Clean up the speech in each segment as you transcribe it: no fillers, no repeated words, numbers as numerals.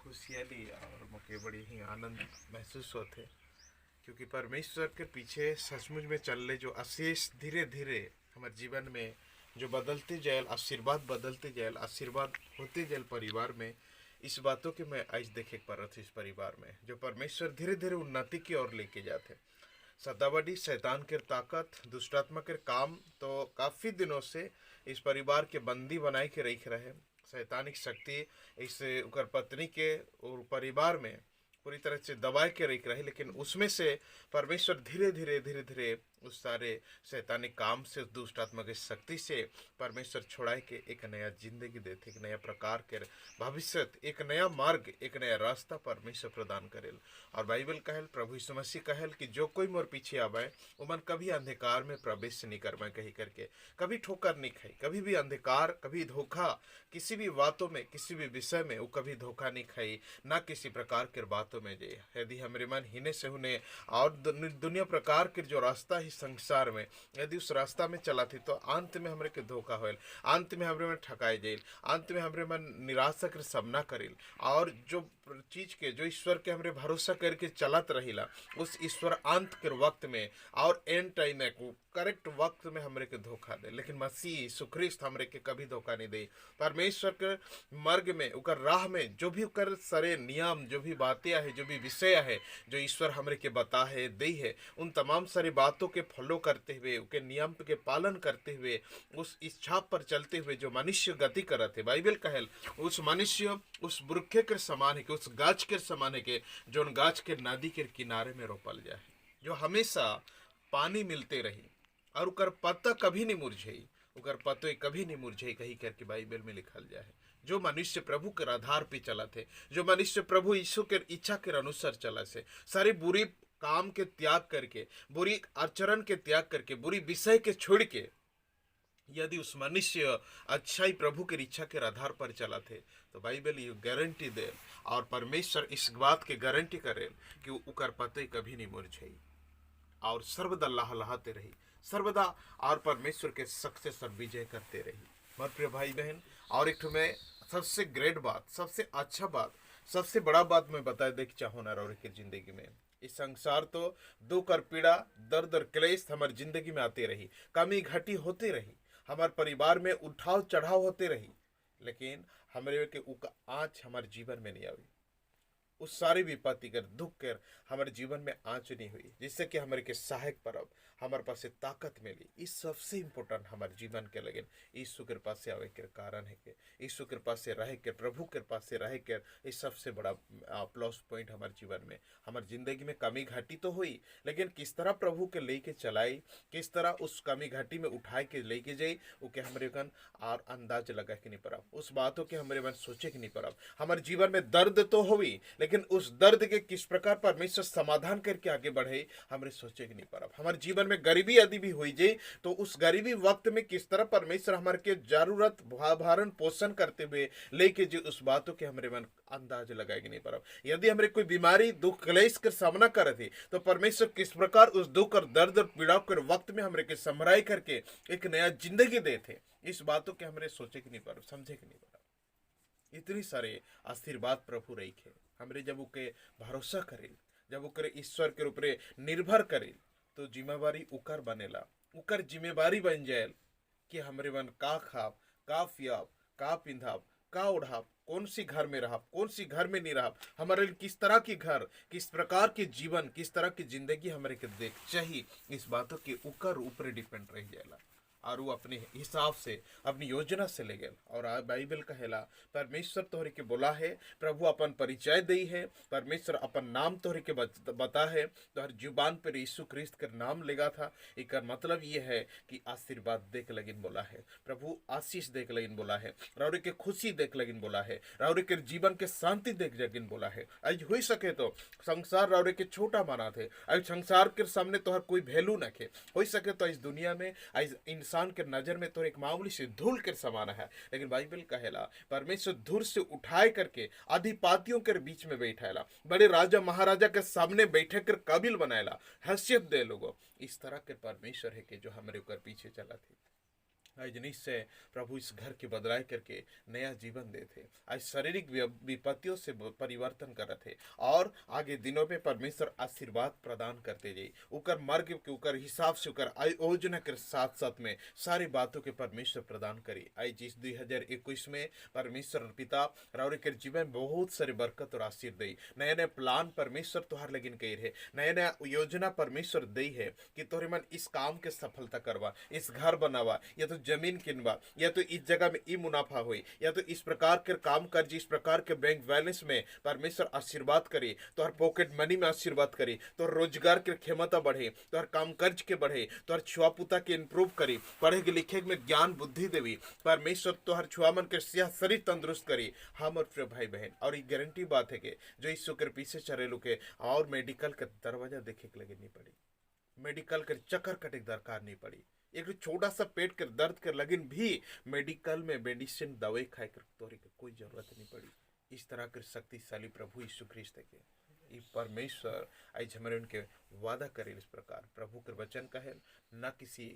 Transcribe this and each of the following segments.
खुशहाली और मुझे बड़ी ही आनंद महसूस होते, क्योंकि परमेश्वर के पीछे सचमुच में चलने जो अशेष धीरे धीरे हमारे जीवन में जो बदलते जाए आशीर्वाद, बदलते जाए आशीर्वाद होते जाए परिवार में। इस बातों के मैं आज देखे पर इस परिवार में जो परमेश्वर धीरे धीरे उन्नति की ओर लेके जाते। सतावटी शैतान के ताकत दुष्टात्मा के काम तो काफ़ी दिनों से इस परिवार के बंदी बनाए के रख रहे। शैतानिक शक्ति इस उकर पत्नी के और परिवार में पूरी तरह से दबाए के रख रहे, लेकिन उसमें से परमेश्वर धीरे धीरे धीरे धीरे उस सारे शैतानिक काम से, उस दुष्ट आत्मा की शक्ति से परमेश्वर छुड़ाए के एक नया जिंदगी देते, एक नया प्रकार के भविष्य, एक नया मार्ग, एक नया रास्ता परमेश्वर प्रदान करेल। और बाइबल कहल, प्रभु यीशु मसीह कहल कि जो कोई मोर पीछे आवे वो मन कभी अंधकार में प्रवेश नहीं कर मैं कही करके, कभी ठोकर नहीं खाई, कभी भी अंधकार, कभी धोखा, किसी भी बातों में, किसी भी विषय में वो कभी धोखा नहीं खाई, ना किसी प्रकार के बातों में जे यदि हमारे मन हिने से होने और दुनिया प्रकार के जो रास्ता ही संसार में यदि उस रास्ता में चला थी तो अंत में हमरे के धोखा होल, अंत में हमरे मन ठकाए जाइल, अंत में हमरे मन निराशा के सामना करिल। और जो चीज के जो ईश्वर के हमरे भरोसा करके चलत रहिला उस ईश्वर अंत के वक्त में और एंड टाइम में करेक्ट वक्त में हमरे के धोखा दे, लेकिन मसीह यीशु ख्रिस्त हमरे के कभी धोखा नहीं दे। परमेश्वर के मार्ग में उकर राह में जो भी उकर सारे नियम, जो भी बातें है, जो भी विषय है जो ईश्वर हमरे के बता है, दे है, उन तमाम सारी बातों के फॉलो करते हुए, उनके नियम के पालन करते हुए, उस इच्छा पर चलते हुए जो मनुष्य गति करत है, बाइबल कहल उस मनुष्य उस वृक्ष के समान है कि उस गाछ के समान है कि जो उन गाछ के नदी के किनारे में रोपल जाए, जो हमेशा पानी मिलते रही और उकर पत्ता कभी नहीं मुरझाई, उकर पत्ते कभी नहीं मुरझाई कही करके बाइबल में लिखल जाए। जो मनुष्य प्रभु के आधार पे चला थे, जो मनुष्य प्रभु यीशु के इच्छा के अनुसार चला से, सारी बुरी काम के त्याग करके, बुरी आचरण के त्याग करके, बुरी विषय के छोड़ के यदि उस मनुष्य अच्छाई प्रभु के इच्छा के आधार पर चला थे तो बाइबल ये गारंटी दे और परमेश्वर इस बात के गारंटी करे कि उकर पते कभी नहीं मुरझाई और सर्वदा लहलहाते रही, सर्वदा और परमेश्वर के सक्सेस और विजय करते रही। मत प्रिय भाई बहन, और एक में सबसे ग्रेट बात, सबसे अच्छा बात, सबसे बड़ा बात मैं बता दे चाहूँ ना और के जिंदगी में इस संसार तो दुख और पीड़ा, दर्द और क्लेश हमारी जिंदगी में आते रही, कमी घटी होती रही, हमारे परिवार में उठाव चढ़ाव होते रही, लेकिन हमारे के आँच हमारे जीवन में नहीं आई। उस सारी विपत्ति कर, दुख कर हमारे जीवन में आँच नहीं हुई, जिससे कि हमारे के सहायक परब हमारे पास से ताकत मिली। इस सबसे इम्पोर्टेंट हमारे जीवन के लगे यीशु के पास से आवे के कारण है कि यीशु के पास से रह कर, प्रभु के पास से रह कर, इस सबसे बड़ा प्लस पॉइंट हमारे जीवन में। हमारी जिंदगी में कमी घाटी तो हुई, लेकिन किस तरह प्रभु के लेके चलाई, किस तरह उस कमी घाटी में उठाए के लेके जाई, वो के हमारे कन और अंदाज लगा के नहीं पड़ा, उस बातों के हमारे मन सोचे कि नहीं पड़ा। हमारे जीवन में दर्द तो हुई, लेकिन उस दर्द के किस प्रकार परमेश्वर समाधान करके आगे बढ़े हमारे सोचे कि नहीं पड़ा। हमारे जीवन में गरीबी यदि भी हुई जाए तो उस गरीबी वक्त में किस तरह परमेश्वर हमारे के जरूरत भरण पोषण करते हुए लेके जो उस बातों के हमारे मन अंदाज लगाएगी नहीं पड़ा। यदि हमारे कोई बीमारी, दुख, क्लेश कर सामना कर रहे थे तो परमेश्वर किस प्रकार उस दुख और दर्द और पीड़ा के वक्त में हमारे के समराई करके एक नया जिंदगी देते, इस बातों के हमारे सोचे कि नहीं पड़ा, समझे कि नहीं पड़ा। इतनी सारे आशीर्वाद प्रभु रही है हमरे जब उके भरोसा करेल, जब उकरे ईश्वर के ऊपर निर्भर करेल तो जिम्मेवारी उकर बनेला, उकर जिम्मेवारी बन जाए कि हमरे मन का खाब, का पियाब, का पिंधाब, का ओढ़ाब, कौन सी घर में रहा, कौन सी घर में नहीं रहा, हमारे किस तरह की घर, किस प्रकार के जीवन, किस तरह की जिंदगी हमारे के देख चाहिए, इस बातों के ऊपर डिपेंड रह जाएगा। और वो अपने हिसाब से, अपनी योजना से ले गए। और बाइबल कहेला परमेश्वर तोहरे के बोला है, प्रभु अपन परिचय दी है, परमेश्वर अपन नाम तोहरे के बता है, तो हर जुबान पर यीशु ख्रिस्त का नाम लेगा था। एक मतलब ये है कि आशीर्वाद देख लगिन बोला है, प्रभु आशीष देख लगिन बोला है, राउरे के खुशी देख लगिन बोला है, राउरे के जीवन के शांति देख लगिन बोला है। आज हो सके तो संसार राउरे के छोटा माना थे, आज संसार के सामने तोहर कोई वैल्यू न खे, हो सके तो इस दुनिया में आज इंसान के नजर में तो एक मामूली से धूल के समान है, लेकिन बाइबल कहेला परमेश्वर धूल से उठाए करके अधिपातियों के बीच में बैठाएला, बड़े राजा महाराजा के सामने बैठे कर काबिल बनाएला, हैसियत दे लोगो। इस तरह के परमेश्वर है कि जो हमारे ऊपर पीछे चला थे। आज निश्चय प्रभु इस घर की बदलाई करके नया जीवन देते, आज शारीरिक विपत्तियों से परिवर्तन कर रहे थे और आगे दिनों में परमेश्वर आशीर्वाद प्रदान करते जाए। उकर मार्ग के उकर हिसाब से उकर योजना के साथ साथ में सारी बातों के परमेश्वर प्रदान करी। आज इस 2021 में परमेश्वर पिता राउर के जीवन में बहुत सारी बरकत और आशीर्वाद दी। नया नया प्लान परमेश्वर तुहार लगिन कही रहे, नया नया योजना परमेश्वर दी है कि तोरे मन इस काम के सफलता करवा, इस घर बनावा, या तो जमीन किनवा, या तो इस जगह में ई मुनाफा हुई, या तो इस प्रकार के काम कर, जिस प्रकार के बैंक बैलेंस में परमेश्वर आशीर्वाद करे, तो हर पॉकेट मनी में आशीर्वाद करे, तो रोजगार के क्षमता बढ़े, तो हर काम कर्ज के बढ़े, तो हर छुआ पुता के इंप्रूव करे, पढ़े के लिखे में ज्ञान बुद्धि देवी परमेश्वर, तो हर छुआ मन के शरीर तंदुरुस्त करे। हम और प्रिय भाई बहन, और ये गारंटी बात है कि जो यीशु के पीछे चले लुके और मेडिकल का दरवाजा देखे के लगे नहीं पड़ी, मेडिकल के चक्कर कटे दरकार नहीं पड़ी, एक छोटा सा पेट के दर्द कर लगिन भी मेडिकल में मेडिसिन दवाई खाए कर तोरी के कोई जरूरत नहीं पड़ी। इस तरह के शक्तिशाली प्रभु यीशु ख्रिस्त के ये परमेश्वर आज हमारे उनके वादा करे। इस प्रकार प्रभु के वचन का है, न किसी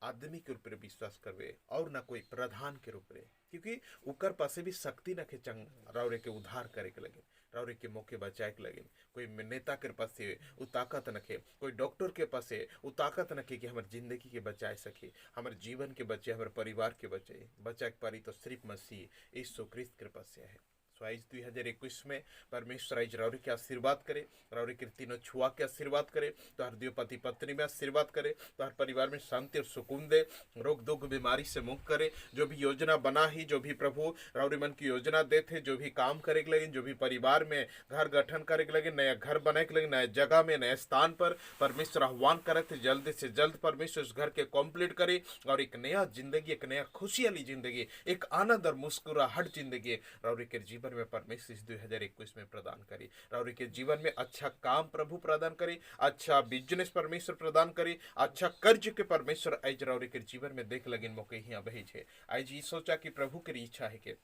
आदमी के ऊपर विश्वास करवे और न कोई प्रधान के ऊपर, क्योंकि उकर पासे भी शक्ति न के चंग रावरे के उद्धार करे के लगे, रावरे के मौके बचाए के लगे। कोई नेता के पास से वो ताकत नखे, कोई डॉक्टर के पास से वो ताकत नखे कि हमारे जिंदगी के बचाए सके, हमारे जीवन के बचे, हमारे परिवार के बचे बचा के पारी तो सिर्फ मसीह यीशु ख्रिस्त के पास से है। आज 2021 में परमेश्वर आज रावरी के आशीर्वाद करे, रावरी के तीनों छुआ के आशीर्वाद करे, तो हर दियो पति पत्नी में आशीर्वाद करे, तो हर परिवार में शांति और सुकून दे, रोग दुख बीमारी से मुक्त करे। जो भी योजना बना ही, जो भी प्रभु रावरी मन की योजना देते, जो भी काम करे के लगे, जो भी परिवार में घर गठन करे के लगे, नया घर बनाए के लगे, नया जगह में नया स्थान पर परमेश्वर आह्वान करे थे, जल्द से जल्द परमेश्वर उस घर के कंप्लीट करे और एक नया जिंदगी, एक नया खुशी वाली जिंदगी, एक आनंद और मुस्कुराहट जिंदगी रावरी के जीवन में परमेश्वर इस 2021 में प्रदान करी। रावरी के जीवन में अच्छा काम प्रभु प्रदान करे, अच्छा बिजनेस परमेश्वर प्रदान करे, अच्छा कर्ज के परमेश्वर आज रावरी के जीवन में देख लगिन मौके ही भेजे। आज ये सोचा कि प्रभु की इच्छा है कि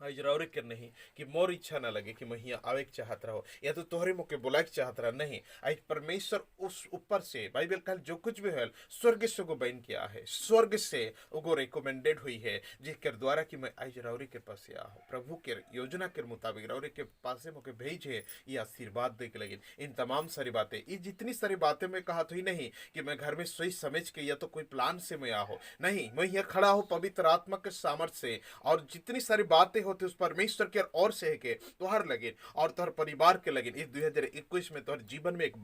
आज रावरे कर नहीं कि मोर इच्छा ना लगे कि मैं यहाँ आवे के चाहत रहो, या तो तोहरे मुके बुलाए के चाहत रहा, नहीं। आज परमेश्वर उस ऊपर से बाइबल कल जो कुछ भी है स्वर्ग से उगो बन किया है, स्वर्ग से उगो रिकमेंडेड हुई है, जिसके द्वारा कि मैं आज रावरे के पास आ हो, प्रभु के योजना के मुताबिक रावरे के पास मुके भेजे ये आशीर्वाद दे के लगे। इन तमाम सारी बातें, ये जितनी सारी बातें मैं कहा तो ही नहीं कि मैं घर में सोच समझ के या तो कोई प्लान से मैं आ हो, नहीं, मैं यहाँ खड़ा हो पवित्र आत्मा के सामर्थ्य से, और जितनी सारी बातें होते उस परमेश्वर के और से है के तोहर लगे और तोहर परिवार के लगे। इस 2021 में तोहर जीवन में एक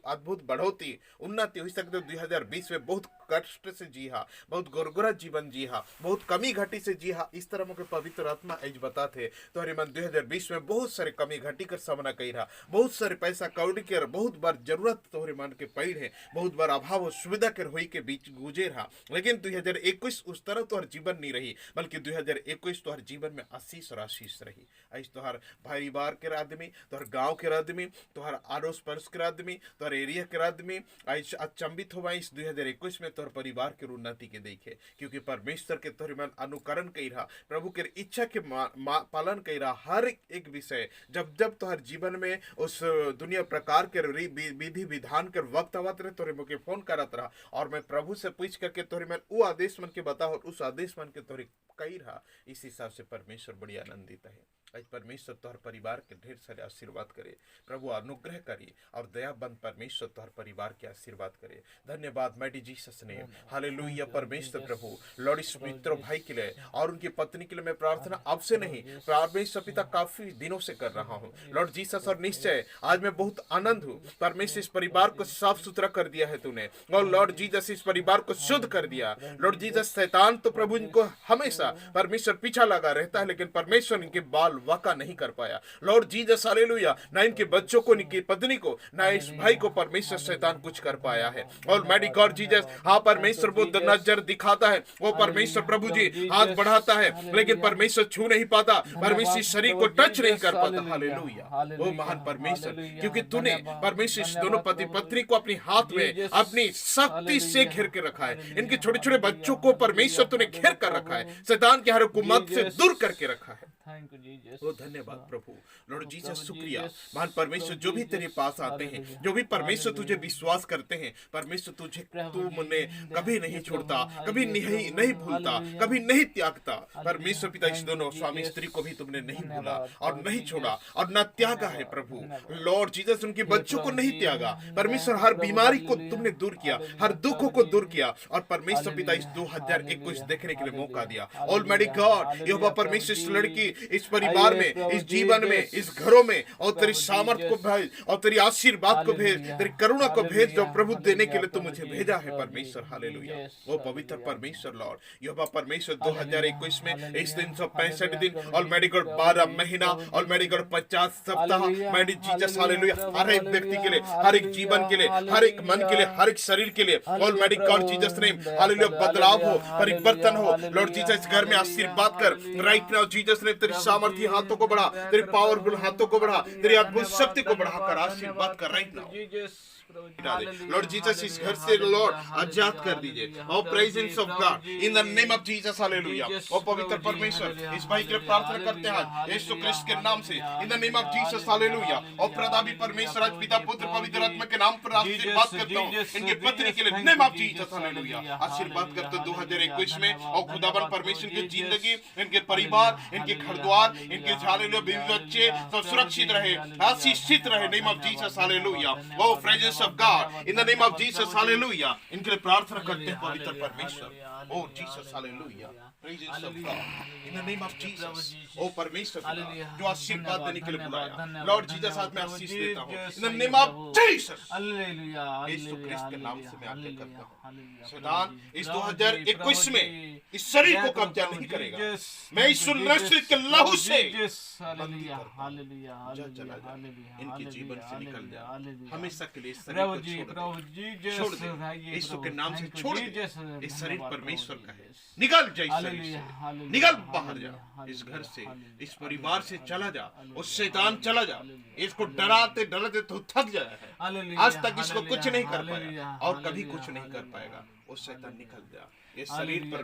अद्भुत बढ़ोतरी उन्नति हो सकते। 2020 में बहुत कष्ट से जी हा, बहुत गुरगुरा जीवन जी हा, बहुत कमी घटी से जी हा, इस तरह के पवित्र आत्मा आज बताते तोहरे मन 2020 में बहुत सारे कमी घटी कर सामना कही रहा, बहुत सारे पैसा कौड़ी के बहुत बार जरूरत तोहरे मन के पड़ है, बहुत बार अभाव और सुविधा के हुई के बीच गुजे रहा। लेकिन 2021 उस तरह तोहर जीवन नहीं रही, बल्कि 2021 तोहर जीवन में आशीष रही। आज तोहर परिवार के आदमी, तोहर गांव के आदमी, तोहर आड़ोस पड़ोस के आदमी, तोहर एरिया के आदमी आज अचंबित हो इस 2021 में तोहर परिवार के उन्नति के देखे, क्योंकि परमेश्वर के तोहर मन अनुकरण कई रहा, प्रभु के इच्छा के पालन कई रहा। हर एक विषय जब जब तोहर जीवन में उस दुनिया प्रकार के विधि विधान के वक्त आवत रहे, तोहरे मुके फोन करत रहा और मैं प्रभु से पूछ करके तोहरे मन वो आदेश मन के बताओ, उस आदेश मन के तोहरे कई रहा। इस हिसाब से परमेश्वर बड़ी आनंदित है। आज परमेश्वर तोहर परिवार के ढेर सारे आशीर्वाद करे, प्रभु अनुग्रह करी और दयाबंद परमेश्वर तोहर परिवार के आशीर्वाद करे। धन्यवाद माइटी जीसस ने, हालेलुया। परमेश्वर प्रभु लॉर्ड इस मित्रों भाई के लिए और उनकी पत्नी के लिए मैं प्रार्थना आपसे नहीं, परमेश्वर पिता काफी दिनों से कर रहा हूँ लॉर्ड जीसस, और निश्चय आज मैं बहुत आनंद हूँ। परमेश्वर इस परिवार को साफ सुथरा कर दिया है तूने, और लॉर्ड जीसस इस परिवार को शुद्ध कर दिया। लॉर्ड जीसस शैतान तो प्रभु इनको हमेशा परमेश्वर पीछा लगा रहता है, लेकिन परमेश्वर इनके बाल वाका नहीं कर पाया। लॉर्ड जीसस हालेलुया, ना इनके बच्चों को, इनकी पत्नी को, ना इस भाई को परमेश्वर शैतान कुछ कर पाया है। और मेरी गॉड जीसस, हाँ परमेश्वर वो नजर दिखाता है, वो परमेश्वर प्रभु जी हाथ बढ़ाता है, लेकिन परमेश्वर छू नहीं पाता, परमेश्वर शरीर को टच नहीं कर पाता। हालेलुया, वो महान परमेश्वर, क्योंकि तूने परमेश्वर दोनों पति पत्नी को अपने हाथ में अपनी शक्ति से घेर के रखा है। इनके छोटे छोटे बच्चों को परमेश्वर तूने घेर कर रखा है, शैतान के हर हुकूमत से दूर करके रखा है। Thank you Jesus. ओ धन्यवाद प्रभु। लॉर्ड जीसस शुक्रिया महान परमेश्वर, जो भी तेरे पास आते हैं, जो भी परमेश्वर तुझे विश्वास करते हैं, परमेश्वर तुझे तुमने कभी नहीं छोड़ता, कभी नहीं भूलता, कभी नहीं त्यागता। परमेश्वर पिता इस दोनों स्वामी स्त्री को भी तुमने नहीं भूला और नहीं छोड़ा और न त्यागा है प्रभु। लॉर्ड जीसस उनके बच्चों को नहीं त्यागा परमेश्वर। हर बीमारी को तुमने दूर किया, हर दुखों को दूर किया और परमेश्वर पिता इस 2021 देखने के लिए मौका दिया। ऑलमाइटी गॉड, यहोवा परमेश्वर इस लड़की, इस परिवार में, इस जीवन में, इस घरों में और तेरी सामर्थ को भेज और तेरी आशीर्वाद को भेज, तेरी करुणा को भेज जो प्रभु देने के लिए तुम मुझे भेजा है परमेश्वर। हालेलुया। ओ पवित्र परमेश्वर लॉर्ड यहोवा परमेश्वर 2021 में इस 365 दिन ऑलमाइटी गॉड 12 महीना ऑलमाइटी गॉड 50 सप्ताह ऑलमाइटी जीसस हालेलुया, हर एक व्यक्ति के लिए, हर एक जीवन के लिए, हर एक मन के लिए, हर एक शरीर के लिए almighty God Jesus name hallelujah बदलाव हो, परिवर्तन हो। लॉर्ड जीसस घर में आशीर्वाद कर राइट नाउ जीसस नेम। तेरी सामर्थ्य हाथों को बढ़ा, तेरी पावरफुल हाथों को बढ़ा, तेरी अद्भुत शक्ति को बढ़ाकर आशीर्वाद कर राइट नाउ। लॉर्ड जीसस इस घर से लॉर्ड आजाद कर दीजिए। O presence of God in the name of Jesus hallelujah. ओ पवित्र परमेश्वर इस भाई के प्रार्थना करते हैं यीशु ख्रिस्त के नाम से in the name of Jesus hallelujah. ओ प्रतापी परमेश्वर आज पिता पुत्र पवित्र आत्मा के नाम पर आशीर्वाद करता हूं इनके पत्नी के लिए नेम ऑफ जीसस हालेलुया। आशीर्वाद करते 2021 में और खुदावन परमेश्वर की जिंदगी, इनके परिवार, इनके घर द्वार, इनके हालेलुया बीवी बच्चे सब सुरक्षित रहे, आशीषित रहे name of Jesus hallelujah. O presence of God in the name of Jesus hallelujah। इनके लिए प्रार्थना करते हैं पवित्र परमेश्वर। O Jesus hallelujah. Presence of God in the name of Jesus. ओ परमेश्वर जो आशीर्वाद देने के लिए बुलाया लॉर्ड जीसस आज मैं आशीष देता हूं in the name of Jesus hallelujah. यीशु ख्रिस्त के नाम से मैं आज्ञा करता हूं शैतान इस 2021 में इस शरीर को कब्जा नहीं करेगा। मैं यीशु नजरेत के लहू से हालेलुया हालेलुया हालेलुया इनके जीवन से निकल जा हमेशा के लिए छोड़ दे यीशु के नाम से छोड़ दे। इस शरीर परमेश्वर का है, निकल जा इस शरीर से, निकल बाहर जा इस घर से, इस परिवार से चला जा। उस शैतान चला जा, इसको डराते डराते तो थक जाया है, आज तक इसको कुछ नहीं कर पाया और कभी कुछ नहीं कर पाएगा। उस शैतान निकल जा, ये शरीर पर